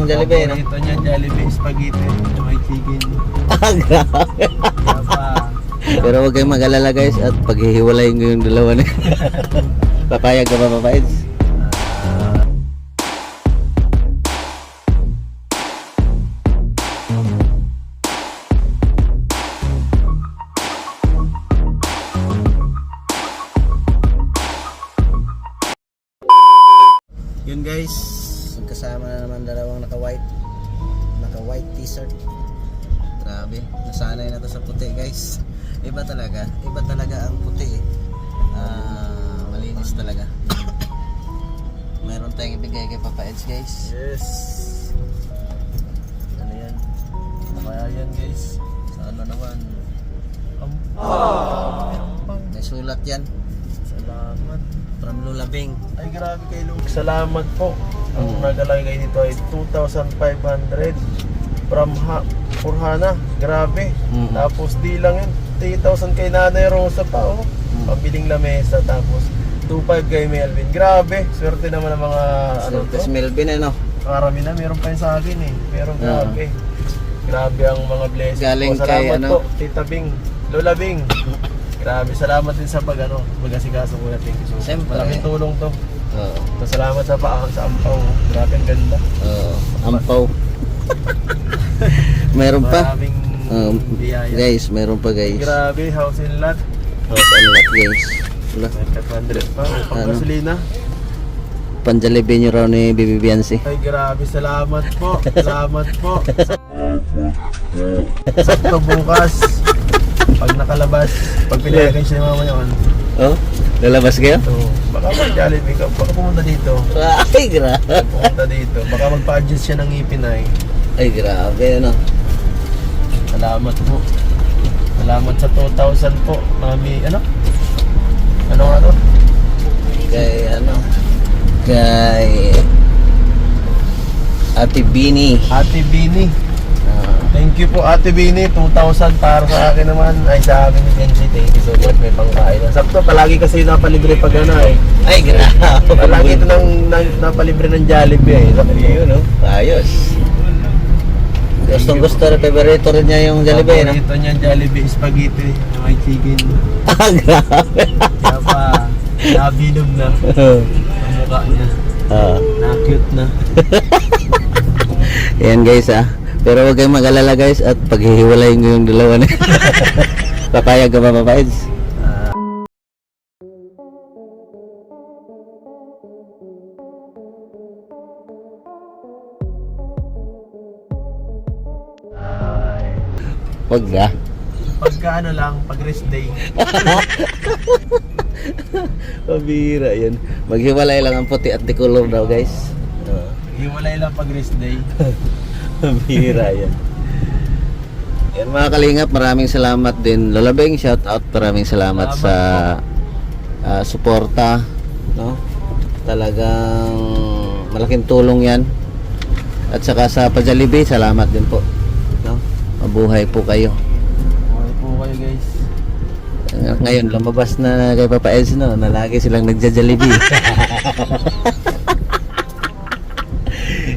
Jollibee, no? Ito niya, Jollibee, spaghetti, may chicken. Ah, grabe. Pero huwag kayong mag-alala guys at paghihiwalayin ko yung dalawa na. Papayag ka ba, Papa Eds? Yun guys, kasama na naman dalawang naka-white t-shirt. Grabe, nasanay na to sa puti guys. Iba talaga ang puti. Malinis talaga. Meron tayong ibigay kay Papa Eds guys. Yes. Ano yan? Kaya yan guys. Sana naman. May sulat yan. Salamat. From Lola Bing. Ay grabe kay Luke. Salamat po. Ang nagalagay dito ay 2,500 from Purhana. Grabe. Tapos di lang yun. 3,000 kay Nanay Rosa pa oh. Pambiling lamesa. Tapos 2,500 kay Melvin. Grabe. Swerte naman ang mga Swerte si Melvin ano. Karami na. Meron pa yun sa akin eh. Pero grabe. Grabe ang mga blessings. Galing po. Salamat kay ano? po Tita Bing. Lola Bing. Grabe, salamat din sa mag-asikaso ko na. Thank you so much. Siyempre. Malaking tulong to. Oo. So, salamat sa ampaw. Grabe ang ganda. Oo. Ampaw. Meron pa. Maraming biyaya. Guys, meron pa guys. Grabe, house and lot. House and lot guys. Wala. 500 pa. Pang gasolina. Pan-Jollibee nyo raw ni Bibi Biancy. Ay grabe, salamat po. Salamat po. Sakto bukas. Pag nakalabas, pag pinayagan siya ni mama niya, Oh? Lalabas kayo? so, baka mag-Jollibee ka, baka pumunta dito. Ay, grabe. Pumunta dito. Baka magpa-adjust siya ng ngipin ay. Ay, grabe ano. Salamat po. Salamat sa 2,000 po. Mami, ano? Ano nga to? Kay ano? Kay Ate Bini. Ate Bini. Thank you po Ate Bini. 2,000 para sa akin naman. Ay sa akin ni Kenji. Thank you so much. May pangkain. Sakto, palagi kasi napalibre pag ano eh. Ay, grabe. Palagi ito napalibre ng Jollibee eh. Ayun, no? Ayos. Gustong gusto rin, favorito rin niya yung Jollibee, no? Ito niya Jollibee, spaghetti, may chicken. Ah, grabe. Kaya pa, nabilog na ang mukha niya. Na-cute na. Ayan guys Pero huwag kayong mag-alala guys at paghihiwalayin ko yung dalawa na. Papayag ka ba, Papa Eds? Wag na. Pagka ano lang, pag rest day. Pabira yan. Maghiwalay lang ang puti at decolor daw guys. Hiwalay lang pag rest day. Pabira yan. Yan mga kalingap, maraming salamat din. Lola Beng, shout out. Maraming salamat sa suporta, no? Talagang malaking tulong yan. At saka sa pa-Jollibee, salamat din po, no? Mabuhay po kayo. Okay po kayo guys. Ngayon lumabas na kay Papa Eds, no, na lagi silang nagja-Jollibee.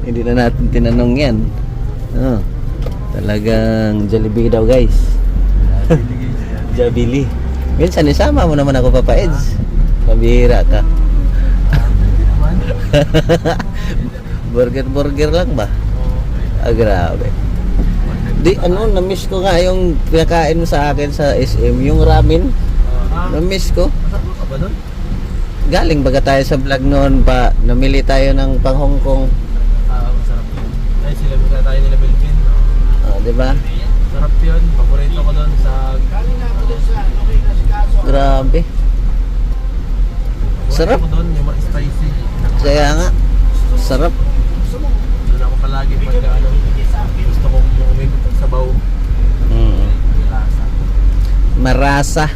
Hindi na natin tinanong yan. Talagang Jollibee daw guys. Jollibee. Minsan isama mo naman ako, Papa Eds. Pabihira ka. Burger lang ba? Grabe. Di na-miss ko nga yung pinakain mo sa akin sa SM, yung ramen. Na-miss ko. Masarap ka ba doon? Galing baga tayo sa vlog noon pa, namili tayo ng pang Hong Kong. Masarap yun. Ay, sila mga tayo nila Belvin. Di ba? Sarap yun. Paborito ko doon sa... Grabe. Sarap. Paborito ko doon, yung spicy. Kaya nga, sarap. Doon ako palagi pagka ano, gusto kong umigit sa sabaw. Lasa.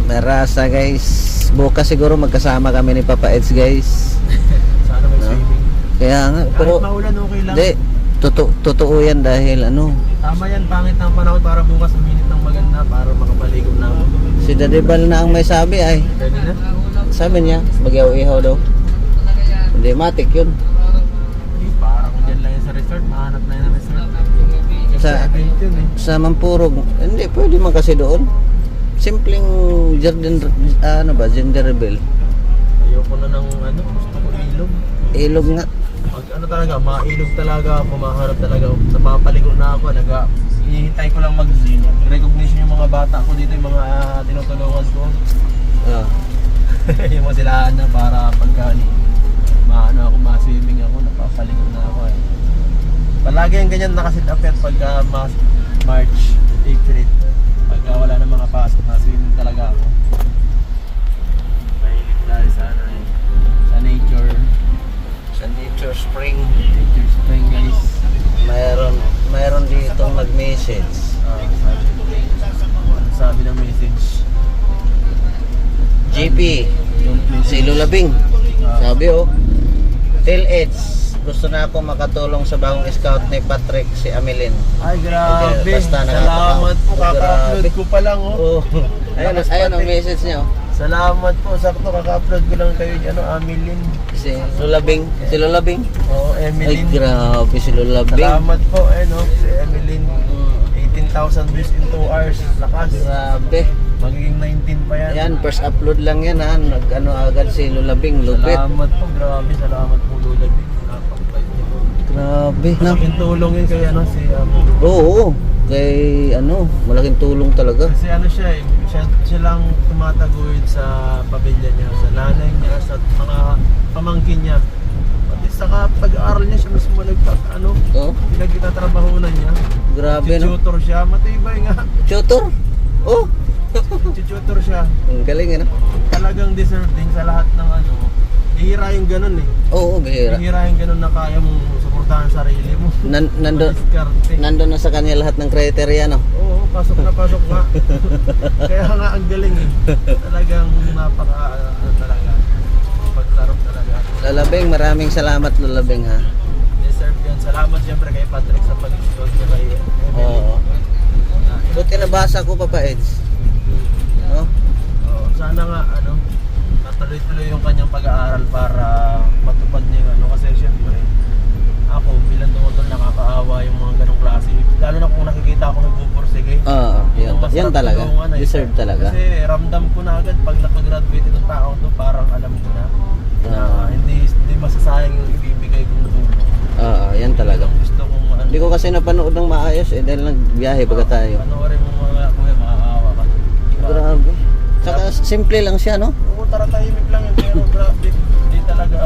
Marasa guys. Bukas siguro magkasama kami ni Papa Eds guys. Sana may swimming. Kaya nga, Kahit pero maulan okay lang. hindi, totoo yan dahil ano, Tama yan, pangit ng panahon para bukas uminit ng maganda para makapaligo na ako. si Dadibal na ang may sabi ay. Pwede na? Sabi niya, bagyaw-ihaw daw. Hindi, matik yun. Hindi pa. yun eh. Sa Mampurog. Hindi, pwede man kasi doon. Simpleng gender rebel. Ayoko na ng ano, gusto ko ilog. Ilog nga. Pag ano talaga, mailog talaga ako, maharap talaga ako. Napapaligo na ako, hihintay ko lang mag-recognition yung mga bata ko dito, yung mga tinutulungan ko. Ah. Yung mga silaan na para pagka maano ako, ma-swimming ako, napapaligo na ako eh. Palagi yung ganyan nakasit up yan pagka March, April. Pagka wala na mga pasok, na-swimming talaga ako. Mahilig tayo sa ano eh, sa nature. Sa Nature Spring. Nature spring guys. Mayroon dito nag-message. Sabi ng message. JP, Don't miss si Lulabing. Sabi Till Edge, gusto na ako makatulong sa bagong scout ni Patrick, si Amelin. Ay grabe. Basta Salamat po, kaka-upload ko pa lang oh. Ayun ang message niya. Salamat po, sakto kaka-upload ko lang kayo ano, Amelin. Si Lulabing. Oo, Ay, Emeline. grabe si Lulabing. Salamat po, si Emeline. 18,000 views in 2 hours. Lakas. Grabe. Magiging 19 pa yan. Yan, first upload lang yan ha. Nag-ano agad si Lulabing, lupit. Salamat po, grabe. Salamat po, Lulabing. Napakabait niyo po. Grabe. Malaking tulong yun kay si Oo. Kay malaking tulong talaga. Kasi siya lang tumataguyod sa pamilya niya, sa nanay niya, sa mga pamangkin niya. Pati sa pag-aaral niya, siya mismo Oo. pinagtatrabahunan niya. Grabe no. Tutor siya, matibay nga. Tutor? Oh. Tutor siya. Ang galing Talagang deserving sa lahat ng hihira yung ganun eh. Oo, gahira. Hihira yung ganun na kaya mong suportahan sarili mo. Madiskarte. Nandun na sa kanya lahat ng criteria, no? Oo, pasok na pasok nga. Kaya nga ang galing eh. Talagang talaga. Paglaro talaga. Lulabing, maraming salamat Lulabing ha. Deserve yun. Salamat siyempre kay Patrick sa pag-scout niya kay Emily. Oo. Buti nabasa ko pa Eds. No? Oo, sana nga natuloy-tuloy yung kanyang pag-aaral para matupad niya yung kasi siyempre ako bilang tumutol nakakaawa yung mga ganong klase. Lalo na kung nakikita ako nagpupursige. Oo, yan talaga. Tulungan, Deserve talaga. Kasi ramdam ko na agad pag nakagraduate itong tao to, parang alam ko na hindi masasayang yung ibibigay kong tulong. Oo, yan talaga. Ang gusto kong Hindi ko kasi napanood ng maayos dahil nagbiyahe baga tayo. Panoorin mo mga kuya, makakaawa ka. Grabe. Saka simple lang siya, no? Oo, tahimik lang yun, pero grabe. Hindi talaga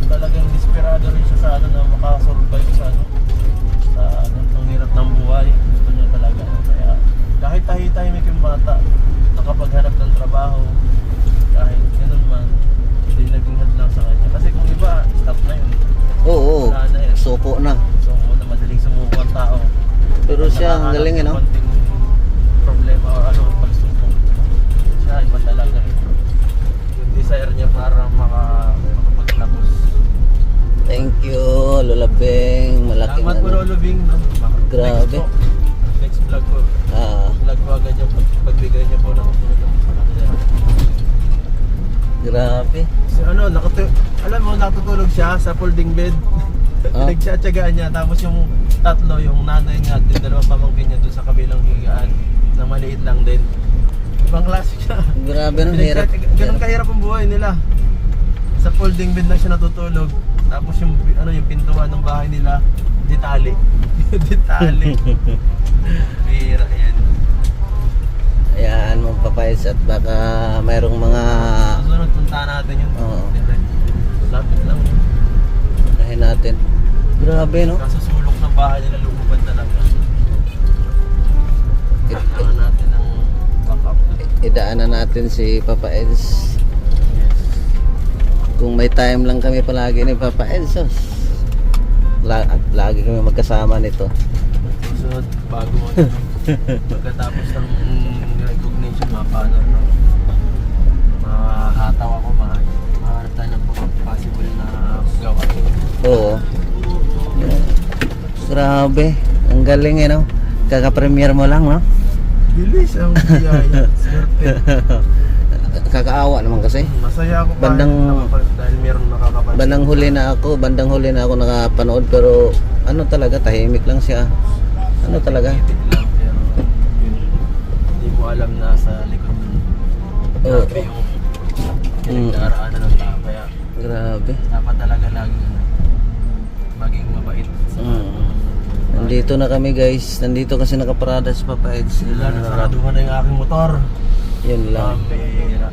talagang desperado rin siya sa na makasurvive sa sa ganitong hirap ng buhay. Gusto niya talaga. Kaya kahit tahimik yung bata, nakapaghanap ng trabaho, kahit ganun man, hindi naging lang sa kanya. Kasi kung iba, stop na yun. Oo, Wala na yun. suko na. So, madaling sumuko ang tao. Pero siya, ang galing, no? Konting problema o pagsumbong. Siya, iba talaga. Yung desire niya para makapagtapos. Thank you, Lulabing. Malaking Salamat po, Lulabing. No? Grabe. Next vlog ko. Ah, Vlog ko agad yung pagbigay niya po ng tulong sa kanila. grabe. So, alam mo, natutulog siya sa folding bed. Nagtsatsagaan niya. Tapos yung tatlo, yung nanay niya at yung dalawang pamangkin niya doon sa kabilang higaan na maliit lang din. Ibang klase siya. Grabe no, hirap. Ganun kahirap ang buhay nila. Sa folding bed lang siya natutulog. Tapos yung pintuan ng bahay nila, ditali. Ditali. Bira yan. Ayan, magpapayos at baka mayroong mga Susunod, puntahan natin yun. Oo. Lapit lang yun. unahin natin. Grabe no. Kaso sulok ng bahay nila, lumuban talaga. Kailangan natin ng backup. Idaanan natin si Papa Eds. Kung may time lang kami palagi ni Papa Eds, lagi kami magkasama nito. Susunod, bago pagkatapos ng recognition, paano mahataw ako, mahanap tayo ng possible na gawa. Oo. Grabe, ang galing no. Kaka-premiere mo lang no. Bilis ang biyaya, swerte. Kakaawa naman kasi. Masaya ako dahil meron nakakapansin. Bandang huli na ako nakapanood pero talaga tahimik lang siya. Talaga? Titig lang. mo alam na sa likod nun. Oo. Grabe yung pinagdaraanan ng tao. Kaya Grabe. dapat talaga lagi maging mabait. Nandito na kami guys. Nandito kasi nakaparada sa Papa Eds. Nasaraduhan na yung aking motor. Yun lang. Pambihira.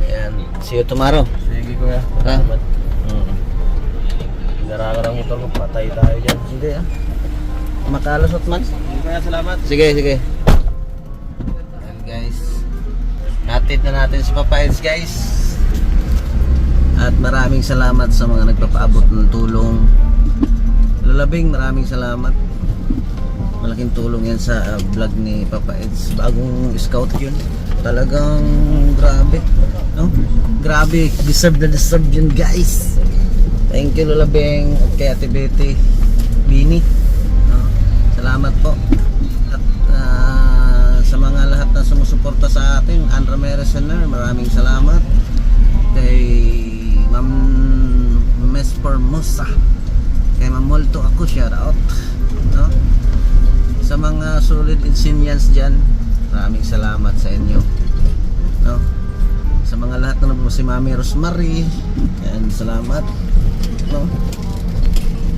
Ayan. See you tomorrow. Sige kuya. Ha? Salamat. Pinaraka ng motor ko. Patay tayo dyan. Hindi ah. Makalasot man. Sige kuya, salamat. Sige, sige. Ayan guys. Hatid na natin si Papa Eds guys. At maraming salamat sa mga nagpapaabot ng tulong. Lalabing, maraming salamat. Malaking tulong yan sa vlog ni Papa Eds. Bagong scout yun. Talagang grabe. No? Grabe. Deserve na deserve yun guys. Thank you Lalabing at kay Ate Betty Bini. No? Salamat po. At sa mga lahat na sumusuporta sa atin, Andra Meresener, maraming salamat. Kay Ma'am Mes Formosa, kay Ma'am Molto ako, shout out, no? Sa mga solid insinyans dyan, maraming salamat sa inyo, no? Sa mga lahat na si Mami Rosemary, yan, salamat, no?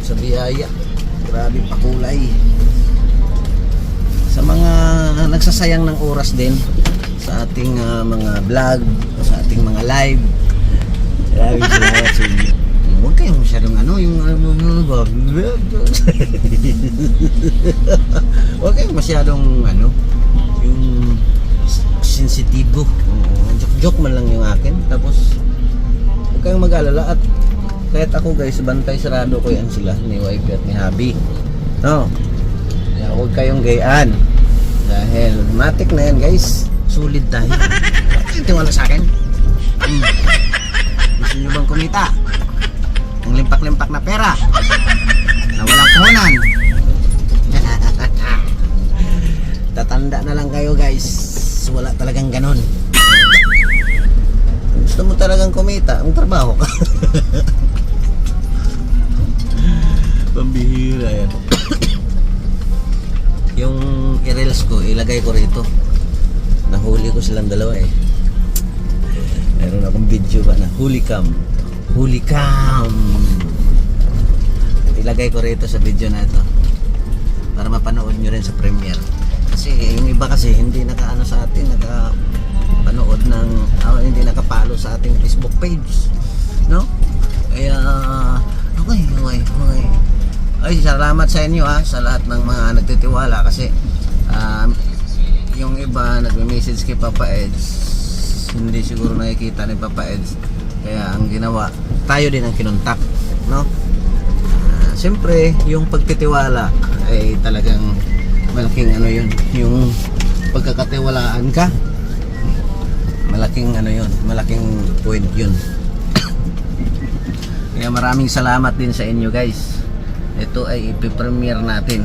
Sa biyaya, grabe pakulay. Sa mga nagsasayang ng oras din sa ating mga vlog, sa ating mga live, maraming salamat sa inyo. Huwag kayong masyadong huwag kayong masyadong yung sensitibo. Joke man lang yung akin. Tapos huwag kayong mag-alala. At kahit ako guys, bantay sarado ko yan sila ni wife at ni hubby, no? Kaya huwag kayong gayaan. Dahil matik na yan guys. Sulit tayo. Tiwala sa akin. Gusto nyo bang kumita? Ang limpak-limpak na pera na walang puhunan. Tatanda na lang kayo guys. Wala talagang ganon. Gusto mo talagang kumita, ang trabaho ka. Pambihira yan. Yung i-reels ko, ilagay ko rito. Nahuli ko silang dalawa eh. Meron akong video ba na huli cam. Huli cam. Ilagay ko rito sa video na ito para mapanood nyo rin sa premiere. Kasi yung iba kasi hindi nakaano sa atin, nakapanood ng hindi nakapalo sa ating Facebook page, no? Kaya okay. Ay, salamat sa inyo sa lahat ng mga nagtitiwala kasi yung iba nagme-message kay Papa Eds, hindi siguro nakikita ni Papa Eds, kaya ang ginawa, tayo din ang kinontak, no? Siyempre, yung pagtitiwala ay talagang malaking yun, yung pagkakatiwalaan ka, malaking malaking point yun. Kaya maraming salamat din sa inyo guys. Ito ay ipipremiere natin.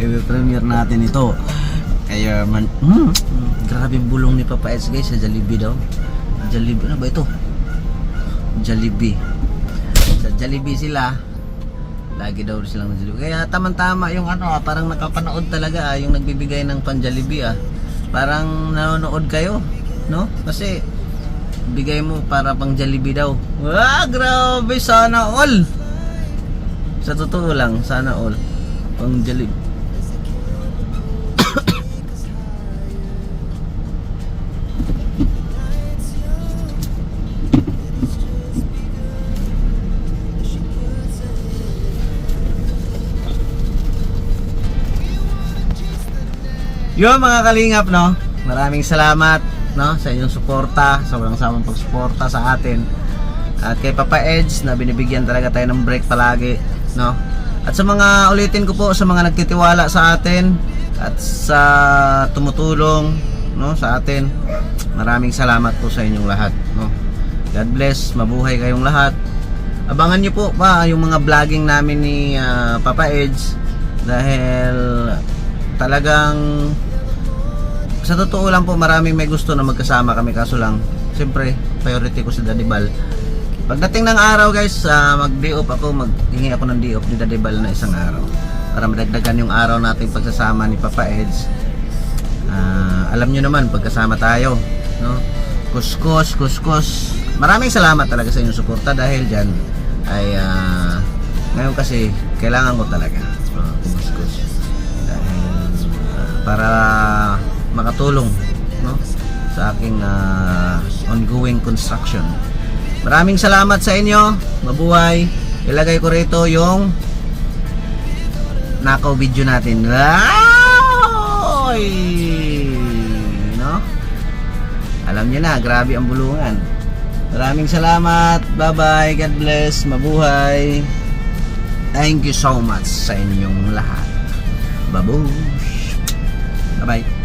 Ipipremiere natin ito. Kaya grabe bulong ni Papa Eds guys sa Jollibee daw. Jollibee, ano ba ito? Jollibee. Sa Jollibee sila. Lagi daw silang ng Jollibee. Kaya tamang-tama yung parang nakapanood talaga yung nagbibigay ng pan-Jollibee Parang nanonood kayo, no? Kasi bigay mo para pang Jollibee daw. Grabe, sana all. Sa totoo lang, sana all. Pang Jollibee. Yun mga kalingap, no? Maraming salamat, no? Sa inyong suporta, sa walang samang pagsuporta sa atin. At kay Papa Eds na binibigyan talaga tayo ng break palagi, no? At sa mga, ulitin ko po, sa mga nagtitiwala sa atin at sa tumutulong, no, sa atin, maraming salamat po sa inyong lahat, no? God bless, mabuhay kayong lahat. Abangan nyo po pa yung mga vlogging namin ni Papa Eds, dahil talagang sa totoo lang po, maraming may gusto na magkasama kami, kaso lang siyempre priority ko si Daddy Bal. Pagdating ng araw guys, mag-day off ako, maghingi ako ng day off ni Daddy Bal na isang araw para madagdagan yung araw nating pagsasama ni Papa Eds. Alam nyo naman, pagkasama tayo, no? Kuskus. Maraming salamat talaga sa inyong suporta dahil dyan ay ngayon kasi kailangan ko talaga kumuskus dahil para makatulong, no, sa aking ongoing construction. Maraming salamat sa inyo. Mabuhay. Ilagay ko rito yung nakaw video natin. Ay! No? Alam niyo na, grabe ang bulungan. Maraming salamat. Bye-bye. God bless. Mabuhay. Thank you so much sa inyong lahat. Babush. Bye-bye.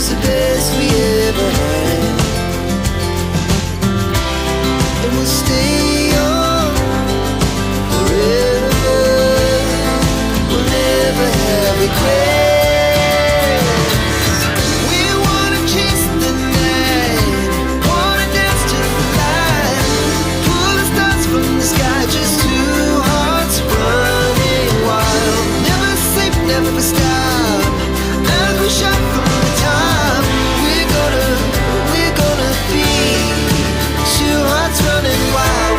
The best we ever had, and we'll stay young forever. We'll never have regrets. We wanna chase the night, wanna dance to the light, pull the stars from the sky, just two hearts running wild. Never sleep, never stop, as we shine from the top. Running wild, we're gonna be two hearts running wild.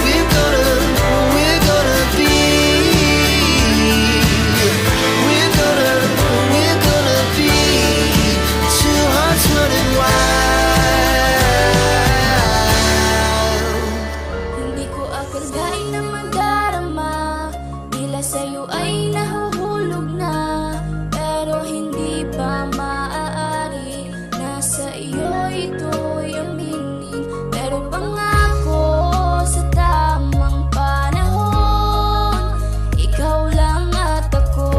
Hindi ko akalain na madarama, tila sa'yo ay nahuhulog na, pero hindi pa maaari, nasa iyo ito'y aminin, pero pangako sa tamang panahon, ikaw lang at ako,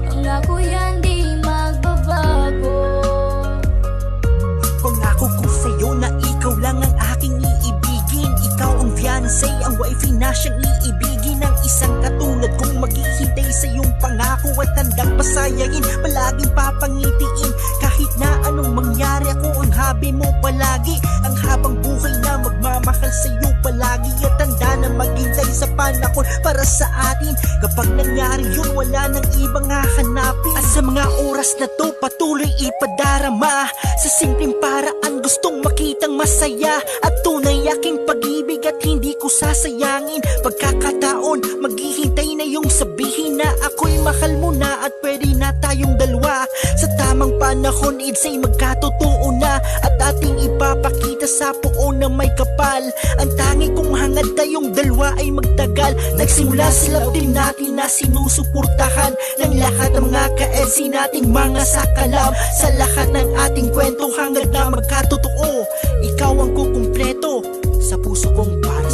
pangako yan di magbabago. Pangako ko sa'yo na ikaw lang ang aking iibigin. Ikaw ang fiancé, ang wifey na siyang iibigin. Ang isang katulad kong maghihintay sa iyong pangako at handang pasayahin, palaging papangitiin. Kahit na anong mangyari, ako ang habi mo palagi. Ang habang buhay na magmamahal sa iyo palagi, at handa na maghintay sa panahon para sa atin. Kapag nangyari yun, wala nang ibang hahanapin. At sa mga oras na to, patuloy ipadarama sa simpleng paraan, gustong makitang masaya at tunay aking pag-ibig, at hindi ko sasayangin pagkakataon. Maghihintay na yung sabihin na ako'y mahal mo na, at pwede na tayong dalawa. Sa tamang panahon, it's ay magkatotoo na, at ating ipapakita sa puon na may kapal. Ang tangi kong hangad tayong dalawa ay magtagal. Nagsimula sa love team natin na sinusuportahan ng lahat ng mga ka-LC nating mga sakalam. Sa lahat ng ating kwento hangad na magkatotoo, ikaw ang kukumpleto sa puso kong para